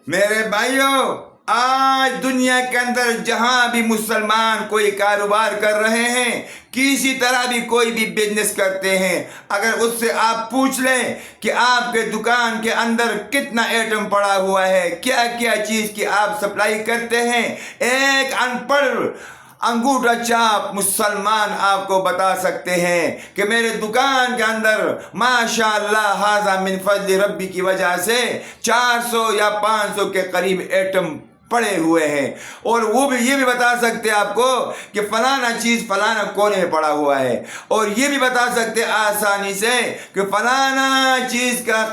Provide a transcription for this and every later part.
میرے بھائیوں، آج دنیا کے اندر جہاں بھی مسلمان کوئی کاروبار کر رہے ہیں، کسی طرح بھی کوئی بھی بزنس کرتے ہیں، اگر اس سے آپ پوچھ لیں کہ آپ کے دکان کے اندر کتنا ایٹم پڑا ہوا ہے، کیا کیا چیز کی آپ سپلائی کرتے ہیں، ایک ان پڑھ انگوٹھا چھاپ مسلمان آپ کو بتا سکتے ہیں کہ میرے دکان کے اندر ماشاءاللہ ھذا من فضل ربی کی وجہ سے 400 یا 500 کے قریب ایٹم پڑے ہوئے ہیں، اور وہ بھی یہ بھی بتا سکتے آپ کو کہ فلانا چیز فلانا کونے میں پڑا ہوا ہے، اور یہ بھی بتا سکتے آسانی سے کہ فلانا چیز کا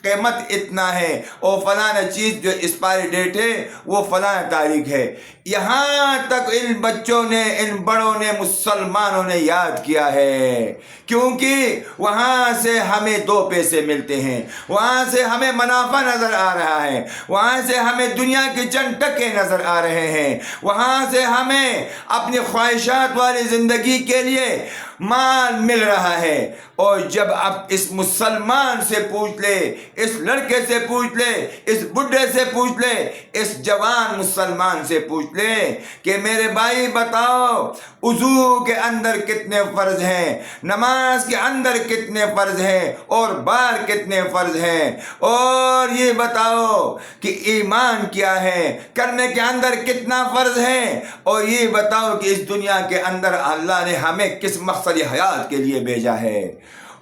قیمت اتنا ہے، اور فلانا چیز جو ایکسپائری ڈیٹ ہے وہ فلانا تاریخ ہے۔ یہاں تک ان بچوں نے، ان بڑوں نے، مسلمانوں نے یاد کیا ہے، کیونکہ وہاں سے ہمیں 2 پیسے ملتے ہیں، وہاں سے ہمیں منافع نظر آ رہا ہے، وہاں سے ہمیں دنیا کے چند ٹکے نظر آ رہے ہیں، وہاں سے ہمیں اپنی خواہشات والی زندگی کے لیے مال مل رہا ہے۔ اور جب آپ اس مسلمان سے پوچھ لے، اس لڑکے سے پوچھ لے، اس بڈھے سے پوچھ لے، اس جوان مسلمان سے پوچھ لے کہ میرے بھائی بتاؤ وضو کے اندر کتنے فرض ہیں، نماز کے اندر کتنے فرض ہیں، اور بار کتنے فرض ہیں، اور یہ بتاؤ کہ ایمان کیا ہے، کرنے کے اندر کتنا فرض ہے، اور یہ بتاؤ کہ اس دنیا کے اندر اللہ نے ہمیں کس مقصد حیات کے لیے بھیجا ہے۔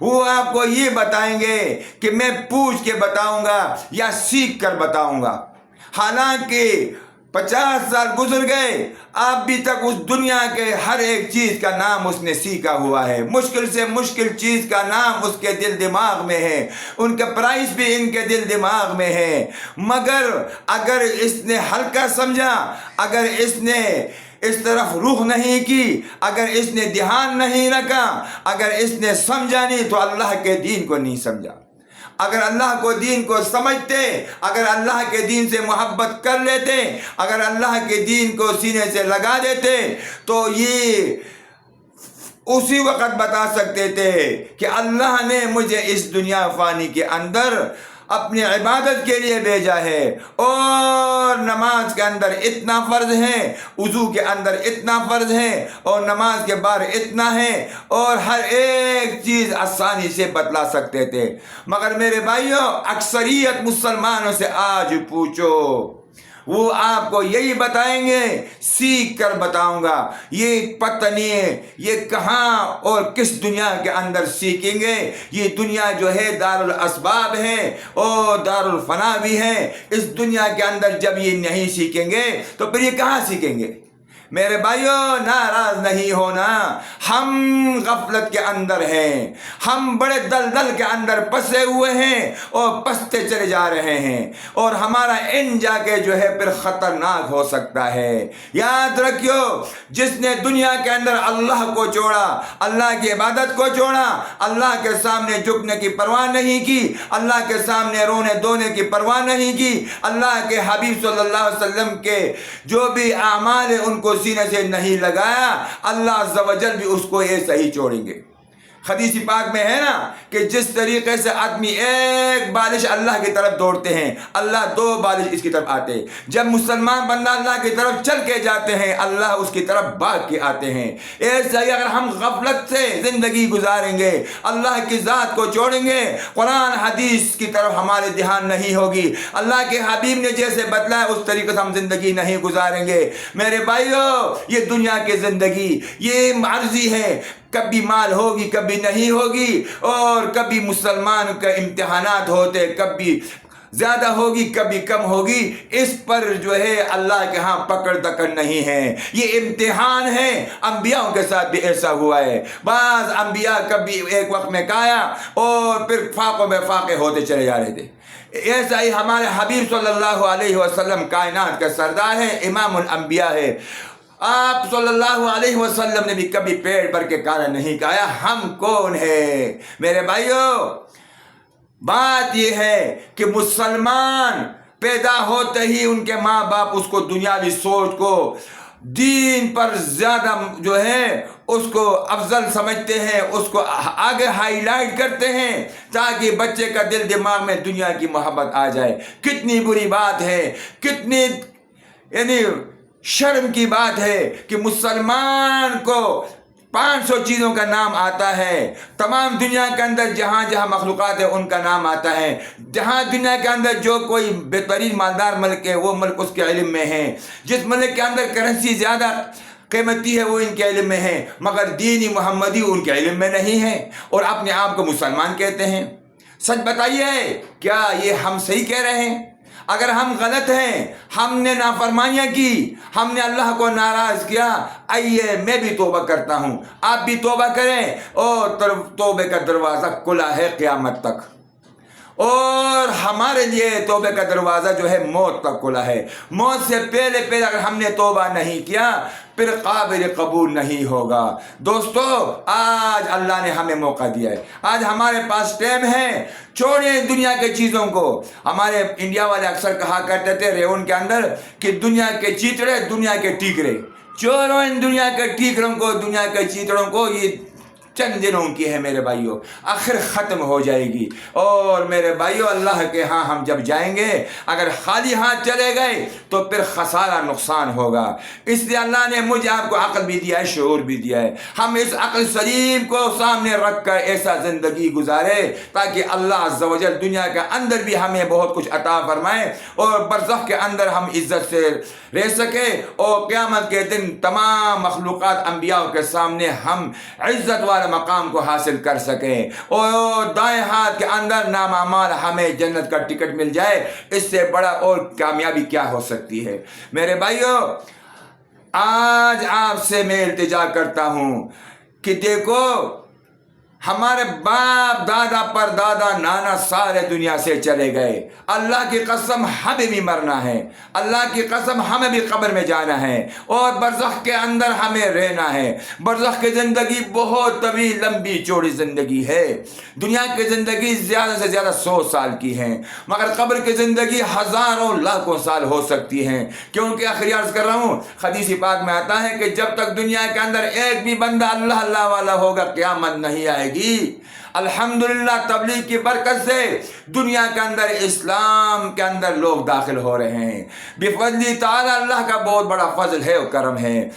وہ آپ کو یہ بتائیں گے کہ میں پوچھ کے بتاؤں گا یا سیکھ کر بتاؤں گا، حالانکہ 50 سال گزر گئے، ابھی تک اس دنیا کے ہر ایک چیز کا نام اس نے سیکھا ہوا ہے، مشکل سے مشکل چیز کا نام اس کے دل دماغ میں ہے، ان کا پرائس بھی ان کے دل دماغ میں ہے، مگر اگر اس نے ہلکا سمجھا، اگر اس نے اس طرف رخ نہیں کی، اگر اس نے دھیان نہیں رکھا، اگر اس نے سمجھا نہیں، تو اللہ کے دین کو نہیں سمجھا۔ اگر اللہ کو دین کو سمجھتے، اگر اللہ کے دین سے محبت کر لیتے، اگر اللہ کے دین کو سینے سے لگا دیتے، تو یہ اسی وقت بتا سکتے تھے کہ اللہ نے مجھے اس دنیا فانی کے اندر اپنی عبادت کے لیے بھیجا ہے، اور نماز کے اندر اتنا فرض ہے، وضو کے اندر اتنا فرض ہے، اور نماز کے بعد اتنا ہے، اور ہر ایک چیز آسانی سے بتلا سکتے تھے۔ مگر میرے بھائیوں، اکثریت مسلمانوں سے آج پوچھو، وہ آپ کو یہی بتائیں گے، سیکھ کر بتاؤں گا، یہ پتہ نہیں ہے یہ کہاں اور کس دنیا کے اندر سیکھیں گے۔ یہ دنیا جو ہے دار الاسباب ہے اور دار الفنا بھی ہے، اس دنیا کے اندر جب یہ نہیں سیکھیں گے تو پھر یہ کہاں سیکھیں گے؟ میرے بھائیوں، ناراض نہیں ہونا، ہم غفلت کے اندر ہیں، ہم بڑے دلدل کے اندر پسے ہوئے ہیں اور پستے چلے جا رہے ہیں، اور ہمارا ان جا کے جو ہے پھر خطرناک ہو سکتا ہے۔ یاد رکھیو، جس نے دنیا کے اندر اللہ کو چھوڑا، اللہ کی عبادت کو چھوڑا، اللہ کے سامنے جھکنے کی پرواہ نہیں کی، اللہ کے سامنے رونے دھونے کی پرواہ نہیں کی، اللہ کے حبیب صلی اللہ علیہ وسلم کے جو بھی اعمال ہیں ان کو سینے سے نہیں لگایا، اللہ عز و جل بھی اس کو ایسا ہی چھوڑیں گے۔ حدیث پاک میں ہے نا کہ جس طریقے سے آدمی ایک بالش اللہ کی طرف دوڑتے ہیں، اللہ 2 بالش اس کی طرف آتے ہیں۔ جب مسلمان بندہ اللہ کی طرف چل کے جاتے ہیں، اللہ اس کی طرف بھاگ کے آتے ہیں۔ ایسا ہی اگر ہم غفلت سے زندگی گزاریں گے، اللہ کی ذات کو چھوڑیں گے، قرآن حدیث کی طرف ہمارے دھیان نہیں ہوگی، اللہ کے حبیب نے جیسے بتلایا اس طریقے سے ہم زندگی نہیں گزاریں گے۔ میرے بھائیو، یہ دنیا کی زندگی یہ عارضی ہے، کبھی مال ہوگی کبھی نہیں ہوگی، اور کبھی مسلمان کا امتحانات ہوتے، کبھی زیادہ ہوگی کبھی کم ہوگی، اس پر جو ہے اللہ کے ہاں پکڑ دکڑ نہیں ہے، یہ امتحان ہے۔ انبیاء کے ساتھ بھی ایسا ہوا ہے، بعض انبیاء کبھی ایک وقت میں کایا اور پھر فاقوں میں فاقے ہوتے چلے جا رہے تھے۔ ایسا ہی ہمارے حبیب صلی اللہ علیہ وسلم کائنات کا سردار ہے، امام الانبیاء ہے، آپ صلی اللہ علیہ وسلم نے بھی کبھی پیٹ بھر کے کھانا نہیں کھایا۔ ہم کون ہیں؟ میرے بھائیوں، بات یہ ہے کہ مسلمان پیدا ہوتے ہی ان کے ماں باپ اس کو دنیاوی سوچ کو دین پر زیادہ جو ہے اس کو افضل سمجھتے ہیں، اس کو آگے ہائی لائٹ کرتے ہیں تاکہ بچے کا دل دماغ میں دنیا کی محبت آ جائے۔ کتنی بری بات ہے، کتنی یعنی شرم کی بات ہے کہ مسلمان کو 500 چیزوں کا نام آتا ہے، تمام دنیا کے اندر جہاں جہاں مخلوقات ہے ان کا نام آتا ہے، جہاں دنیا کے اندر جو کوئی بہترین مالدار ملک ہے وہ ملک اس کے علم میں ہے، جس ملک کے اندر کرنسی زیادہ قیمتی ہے وہ ان کے علم میں ہے، مگر دین محمدی ان کے علم میں نہیں ہے اور اپنے آپ کو مسلمان کہتے ہیں۔ سچ بتائیے، کیا یہ ہم صحیح کہہ رہے ہیں؟ اگر ہم غلط ہیں، ہم نے نافرمانیاں کی، ہم نے اللہ کو ناراض کیا، آئیے میں بھی توبہ کرتا ہوں، آپ بھی توبہ کریں، اور توبے کا دروازہ کھلا ہے قیامت تک، اور ہمارے لیے توبے کا دروازہ جو ہے موت تک کھلا ہے۔ موت سے پہلے اگر ہم نے توبہ نہیں کیا پھر قابل قبول نہیں ہوگا۔ دوستو، آج اللہ نے ہمیں موقع دیا ہے، آج ہمارے پاس ٹائم ہے، چھوڑیں دنیا کے چیزوں کو۔ ہمارے انڈیا والے اکثر کہا کرتے تھے ریون کے اندر کہ دنیا کے چیتڑے دنیا کے ٹیکرے، چھوڑو ان دنیا کے ٹیکروں کو، دنیا کے چیتڑوں کو، یہ چند دنوں کی ہے میرے بھائیوں، آخر ختم ہو جائے گی۔ اور میرے بھائیوں، اللہ کے ہاں ہم جب جائیں گے اگر خالی ہاتھ چلے گئے تو پھر خسارہ نقصان ہوگا۔ اس لیے اللہ نے مجھے آپ کو عقل بھی دیا ہے، شعور بھی دیا ہے، ہم اس عقل سلیم کو سامنے رکھ کر ایسا زندگی گزارے تاکہ اللہ عز و جل دنیا کے اندر بھی ہمیں بہت کچھ عطا فرمائے اور برزخ کے اندر ہم عزت سے رہ سکے، اور قیامت کے دن تمام مخلوقات انبیاء کے سامنے ہم عزت والا مقام کو حاصل کر سکیں، اور دائیں ہاتھ کے اندر نام اعمال ہمیں جنت کا ٹکٹ مل جائے۔ اس سے بڑا اور کامیابی کیا ہو سکتی ہے؟ میرے بھائیوں، آج آپ سے میں التجا کرتا ہوں کہ دیکھو، ہمارے باپ دادا پر دادا نانا سارے دنیا سے چلے گئے، اللہ کی قسم ہمیں بھی مرنا ہے، اللہ کی قسم ہمیں بھی قبر میں جانا ہے، اور برزخ کے اندر ہمیں رہنا ہے۔ برزخ کی زندگی بہت طویل لمبی چوڑی زندگی ہے، دنیا کی زندگی زیادہ سے زیادہ 100 سال کی ہے، مگر قبر کی زندگی ہزاروں لاکھوں سال ہو سکتی ہے، کیونکہ آخری عرض کر رہا ہوں، حدیث پاک میں آتا ہے کہ جب تک دنیا کے اندر ایک بھی بندہ اللہ اللہ والا ہوگا قیامت نہیں آئے گی۔ الحمدللہ تبلیغ کی برکت سے دنیا کے اندر اسلام کے اندر لوگ داخل ہو رہے ہیں، بفضل تعالی، اللہ کا بہت بڑا فضل ہے اور کرم ہے۔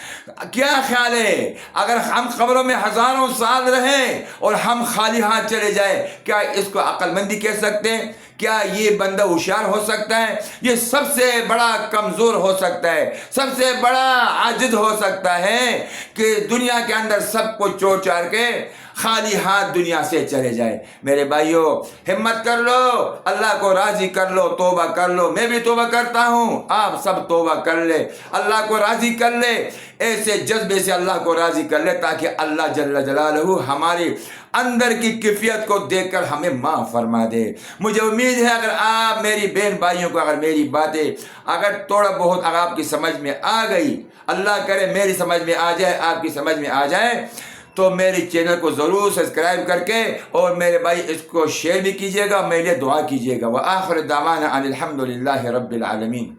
کیا خیال ہے اگر ہم قبروں میں ہزاروں سال رہیں اور ہم خالی ہاتھ چلے جائیں، کیا اس کو عقل مندی کہہ سکتے ہیں؟ کیا یہ بندہ ہوشیار ہو سکتا ہے؟ یہ سب سے بڑا کمزور ہو سکتا ہے، سب سے بڑا عاجز ہو سکتا ہے کہ دنیا کے اندر سب کو چھوڑ چھاڑ کے خالی ہاتھ دنیا سے چلے جائے۔ میرے بھائیوں، ہمت کر لو، اللہ کو راضی کر لو، توبہ کر لو، میں بھی توبہ کرتا ہوں، آپ سب توبہ کر لے، اللہ کو راضی کر لے، ایسے جذبے سے اللہ کو راضی کر لے تاکہ اللہ جل جلالہ ہماری اندر کی کیفیت کو دیکھ کر ہمیں معاف فرما دے۔ مجھے امید ہے اگر آپ میری بہن بھائیوں کو اگر میری باتیں اگر تھوڑا بہت اگر آپ کی سمجھ میں آ گئی، اللہ کرے میری سمجھ میں آ جائے، آپ کی سمجھ میں آ جائے، تو میری چینل کو ضرور سبسکرائب کر کے اور میرے بھائی اس کو شیئر بھی کیجیے گا، میرے لیے دعا کیجیے گا۔ وآخر دعوانا ان الحمد للہ رب العالمین۔